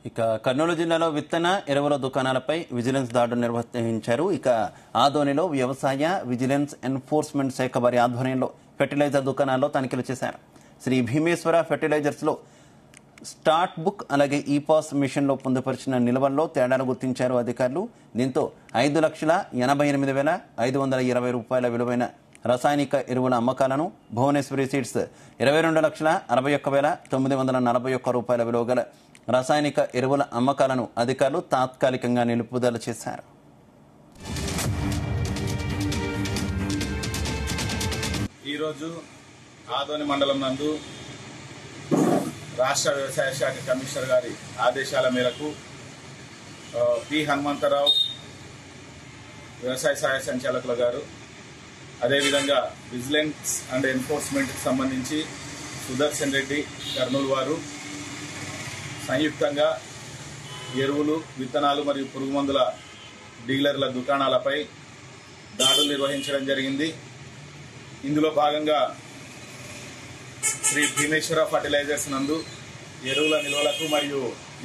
ఇక కర్నూలు జిల్లాలో విత్తన ఎరువుల దుకాణాలపై విజిలెన్స్ దాడులు నిర్వహించారు. ఇక ఆదోనిలో వ్యవసాయ విజిలెన్స్ ఎన్ఫోర్స్మెంట్ శాఖ వారి ఆధ్వర్యంలో ఫెర్టిలైజర్ దుకాణాల్లో తనిఖీలు చేశారు. శ్రీ భీమేశ్వర ఫెర్టిలైజర్స్ లో స్టార్ట్ బుక్ అలాగే ఈపాస్ మిషన్ లో పొందుపరిచిన నిల్వల్లో తేడాలు గుర్తించారు అధికారులు. దీంతో 5,88,520 రూపాయల విలువైన రసాయనిక ఎరువుల అమ్మకాలను, భువనేశ్వరి సీడ్స్ 22,61,941 రూపాయల విలువ గల రసాయనిక ఎరువుల అమ్మకాలను అధికారులు తాత్కాలికంగా నిలుపుదల చేశారు. ఈరోజు ఆదోని మండలం నందు రాష్ట్ర వ్యవసాయ శాఖ కమిషనర్ గారి ఆదేశాల మేరకు పి హనుమంతరావు వ్యవసాయ సహాయ సంచాలకుల గారు, అదేవిధంగా విజిలెన్స్ అండ్ ఎన్ఫోర్స్మెంట్కి సంబంధించి సుదర్శన్ రెడ్డి కర్నూలు వారు సంయుక్తంగా ఎరువులు, విత్తనాలు మరియు పురుగుమందుల డీలర్ల దుకాణాలపై దాడులు నిర్వహించడం జరిగింది. ఇందులో భాగంగా శ్రీ భీమేశ్వర ఫర్టిలైజర్స్ నందు ఎరువుల నిల్వలకు మరియు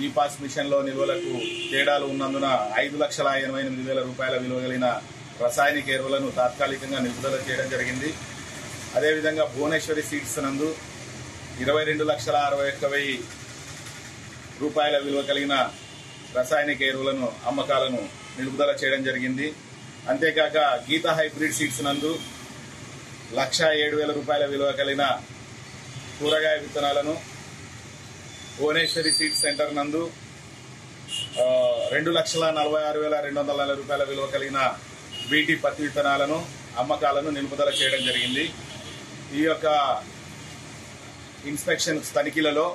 ఈపాస్ మిషన్లో నిల్వలకు తేడాలు ఉన్నందున 5,88,000 రూపాయల విలువ కలిగిన రసాయనిక ఎరువులను తాత్కాలికంగా నిలుపుదల చేయడం జరిగింది. అదేవిధంగా భువనేశ్వరి సీడ్స్ నందు 22,61,000 రూపాయల విలువ కలిగిన రసాయనిక ఎరువులను అమ్మకాలను నిలుపుదల చేయడం జరిగింది. అంతేకాక గీతా హైబ్రిడ్ సీడ్స్ నందు 1,07,000 రూపాయల విలువ కలిగిన కూరగాయ విత్తనాలను, భువనేశ్వరి సీడ్స్ సెంటర్ నందు 2,46,240 రూపాయల విలువ కలిగిన బీటీ పత్తి విత్తనాలను అమ్మకాలను నిలుపుదల చేయడం జరిగింది. ఈ యొక్క ఇన్స్పెక్షన్ తనిఖీలలో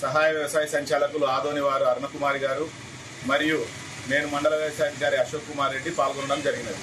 సహాయ వ్యవసాయ సంచాలకులు ఆదోని వారు అరుణకుమారి గారు మరియు నేను మండల వ్యవసాయ అధికారి అశోక్ కుమార్ రెడ్డి పాల్గొనడం జరిగినది.